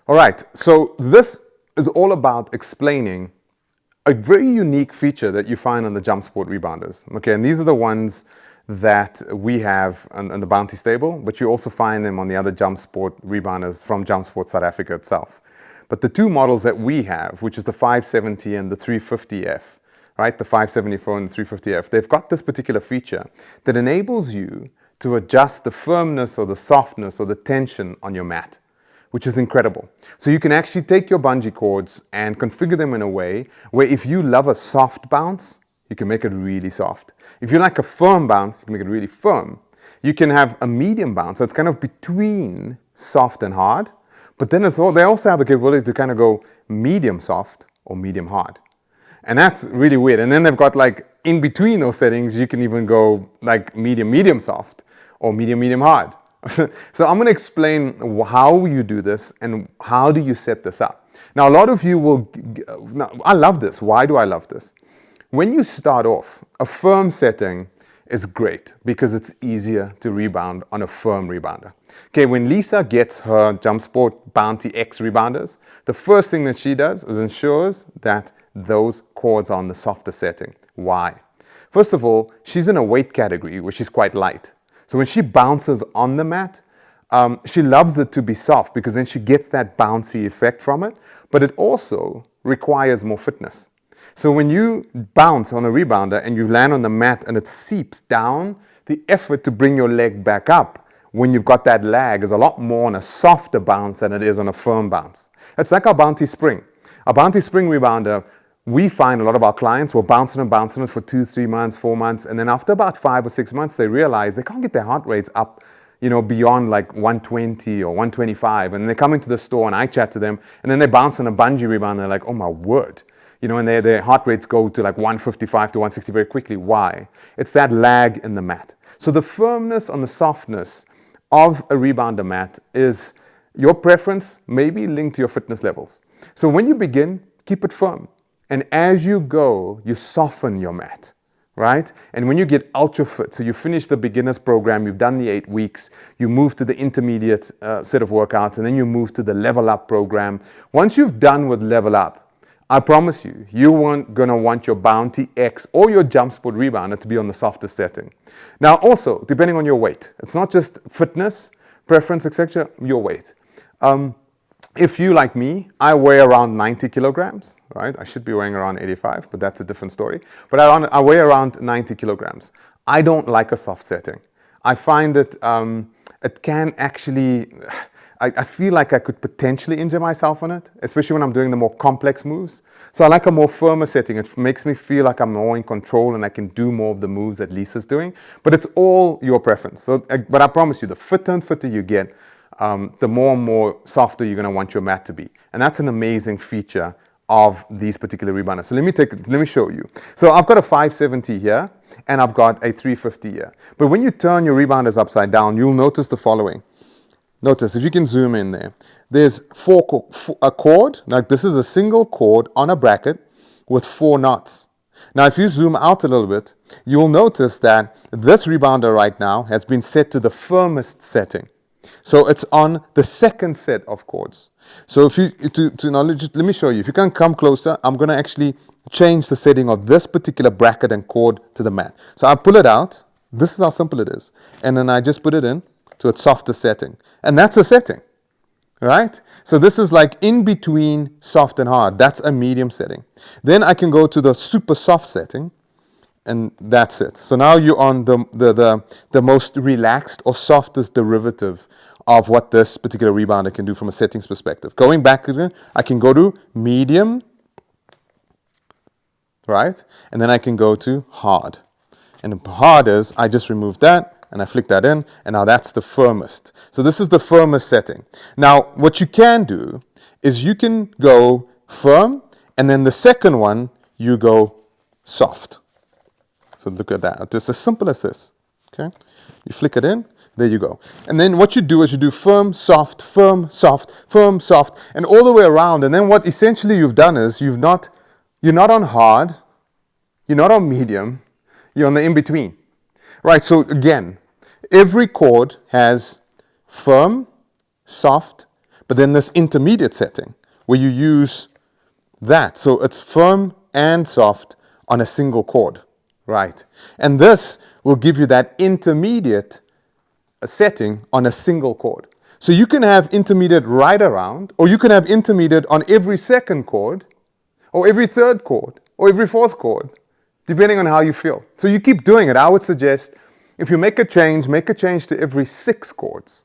All right, so this is all about explaining a very unique feature that you find on the jump sport rebounders. Okay, and these are the ones that we have on the Bounty stable, but you also find them on the other jump sport rebounders from Jump Sport South Africa itself. But the two models that we have, which is the 570 and the 350F, right, the 574 and the 350F, they've got this particular feature that enables you to adjust the firmness or the softness or the tension on your mat, which is incredible. So you can actually take your bungee cords and configure them in a way where if you love a soft bounce, you can make it really soft. If you like a firm bounce, you can make it really firm. You can have a medium bounce that's kind of between soft and hard, but then they also have the capability to kind of go medium soft or medium hard. And that's really weird. And then they've got like in between those settings, you can even go like medium soft or medium hard. So I'm going to explain how you do this and how do you set this up. Now, a lot of you will, I love this. Why do I love this? When you start off, a firm setting is great because it's easier to rebound on a firm rebounder. Okay, when Lisa gets her Jump Sport Bounty X Rebounders, the first thing that she does is ensures that those cords are on the softer setting. Why? First of all, she's in a weight category where she's quite light. So when she bounces on the mat, she loves it to be soft because then she gets that bouncy effect from it, but it also requires more fitness. So when you bounce on a rebounder and you land on the mat and it seeps down, the effort to bring your leg back up when you've got that lag is a lot more on a softer bounce than it is on a firm bounce. It's like our Bounty Spring. A Bounty Spring rebounder, we find a lot of our clients will bouncing it for 2, 3 months, 4 months, and then after about 5 or 6 months, they realize they can't get their heart rates up, beyond like 120 or 125. And they come into the store and I chat to them, and then they bounce on a bungee rebound, and they're like, oh my word. And their heart rates go to like 155 to 160 very quickly. Why? It's that lag in the mat. So the firmness on the softness of a rebounder mat is your preference, maybe linked to your fitness levels. So when you begin, keep it firm. And as you go, you soften your mat, right? And when you get ultra fit, so you finish the beginner's program, you've done the 8 weeks, you move to the intermediate set of workouts, and then you move to the level up program. Once you've done with level up, I promise you, you're going to want your Bounty X or your Jump Sport rebounder to be on the softest setting. Now also, depending on your weight, it's not just fitness, preference, etc., your weight. If you, like me, I weigh around 90 kilograms, right? I should be weighing around 85, but that's a different story. But I weigh around 90 kilograms. I don't like a soft setting. I find it can actually, I feel like I could potentially injure myself on it, especially when I'm doing the more complex moves. So I like a more firmer setting. It makes me feel like I'm more in control and I can do more of the moves that Lisa's doing. But it's all your preference. So, but I promise you, the fitter and fitter you get, the more and more softer you're going to want your mat to be. And that's an amazing feature of these particular rebounders. So let me show you. So I've got a 570 here and I've got a 350 here. But when you turn your rebounders upside down, you'll notice the following. Notice, if you can zoom in there, there's a cord. Like this is a single cord on a bracket with 4 knots. Now, if you zoom out a little bit, you'll notice that this rebounder right now has been set to the firmest setting. So it's on the second set of cords. So if you, let me show you. If you can come closer, I'm going to actually change the setting of this particular bracket and cord to the mat. So I pull it out. This is how simple it is. And then I just put it in to its softer setting. And that's a setting, right? So this is like in between soft and hard. That's a medium setting. Then I can go to the super soft setting, and that's it. So now you're on the most relaxed or softest derivative of what this particular rebounder can do from a settings perspective. Going back again, I can go to medium, right? And then I can go to hard. And hard is, I just removed that, and I flick that in, and now that's the firmest. So this is the firmest setting. Now, what you can do is you can go firm, and then the second one, you go soft. So look at that. It's as simple as this, okay? You flick it in, there you go. And then what you do is you do firm, soft, firm, soft, firm, soft, and all the way around. And then what essentially you've done is you're not on hard, you're not on medium, you're on the in-between. Right, so again, every chord has firm, soft, but then this intermediate setting where you use that. So it's firm and soft on a single chord, right? And this will give you that intermediate setting on a single chord. So you can have intermediate right around, or you can have intermediate on every second chord, or every third chord, or every fourth chord, depending on how you feel. So you keep doing it. I would suggest if you make a change to every 6 chords.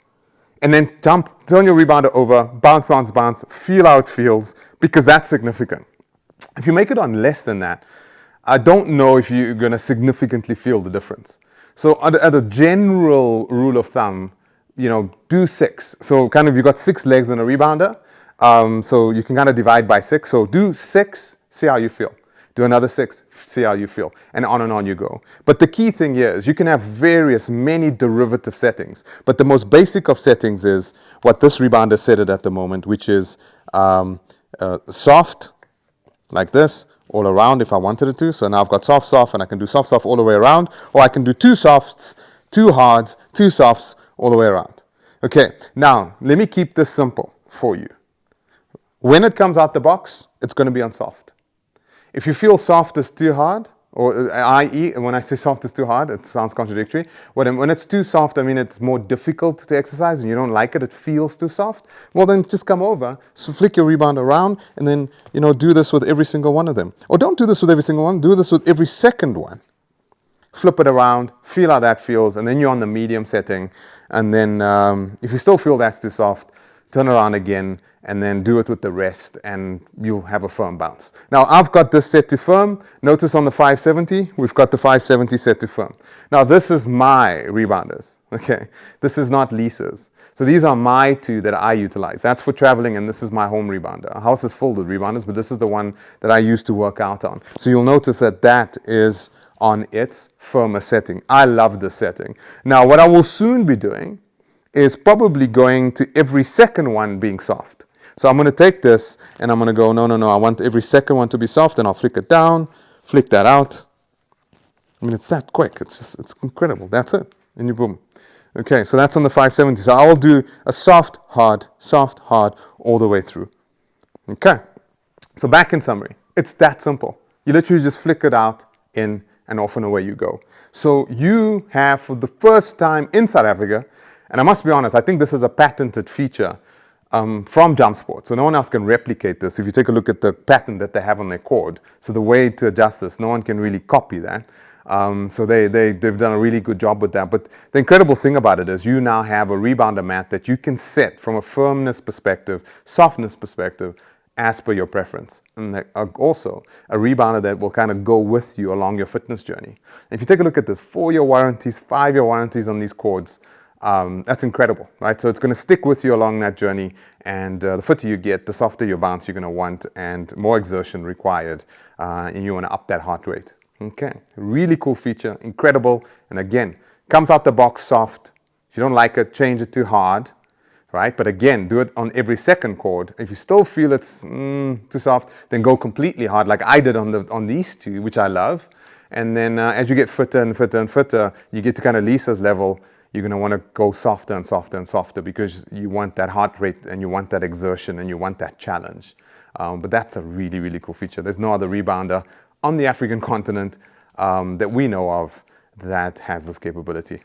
And then turn your rebounder over, bounce, bounce, bounce, feel how it feels, because that's significant. If you make it on less than that, I don't know if you're going to significantly feel the difference. So at a general rule of thumb, do 6. So kind of you got 6 legs in a rebounder. So you can kind of divide by 6. So do 6, see how you feel. Do another 6, see how you feel. And on you go. But the key thing here is you can have many derivative settings. But the most basic of settings is what this rebounder set it at the moment, which is soft, like this, all around if I wanted it to. So now I've got soft, soft, and I can do soft, soft all the way around. Or I can do 2 softs, 2 hards, 2 softs all the way around. Okay, now let me keep this simple for you. When it comes out the box, it's going to be on soft. If you feel soft is too hard, or i.e., when I say soft is too hard, it sounds contradictory. When it's too soft, I mean it's more difficult to exercise and you don't like it, it feels too soft. Well, then just come over, so flick your rebound around, and then, do this with every single one of them. Or don't do this with every single one, do this with every second one. Flip it around, feel how that feels, and then you're on the medium setting. And then if you still feel that's too soft, turn around again, and then do it with the rest, and you'll have a firm bounce. Now, I've got this set to firm. Notice on the 570, we've got the 570 set to firm. Now, this is my rebounders, okay? This is not Lisa's. So these are my 2 that I utilize. That's for traveling, and this is my home rebounder. Our house is full with rebounders, but this is the one that I used to work out on. So you'll notice that that is on its firmer setting. I love this setting. Now, what I will soon be doing is probably going to every second one being soft. So I'm going to take this and I'm going to go, no, I want every second one to be soft, and I'll flick it down, flick that out. I mean, it's that quick. It's incredible. That's it. And you boom. Okay, so that's on the 570. So I will do a soft, hard, all the way through. Okay, so back in summary, it's that simple. You literally just flick it out, in, and off and away you go. So you have, for the first time in South Africa, and I must be honest, I think this is a patented feature from Jump Sport. So no one else can replicate this. If you take a look at the pattern that they have on their cord, so the way to adjust this, no one can really copy that. So they've done a really good job with that. But the incredible thing about it is you now have a rebounder mat that you can set from a firmness perspective, softness perspective, as per your preference. And also a rebounder that will kind of go with you along your fitness journey. And if you take a look at this, 4-year warranties, 5-year warranties on these cords, that's incredible, right? So it's going to stick with you along that journey, and the fitter you get, the softer your bounce you're going to want, and more exertion required, and you want to up that heart rate. Okay, really cool feature, incredible, and again, comes out the box soft. If you don't like it, change it to hard, right? But again, do it on every second chord. If you still feel it's too soft, then go completely hard, like I did on these 2, which I love. And then as you get fitter and fitter and fitter, you get to kind of Lisa's level. You're going to want to go softer and softer and softer, because you want that heart rate and you want that exertion and you want that challenge. But that's a really, really cool feature. There's no other rebounder on the African continent that we know of that has this capability.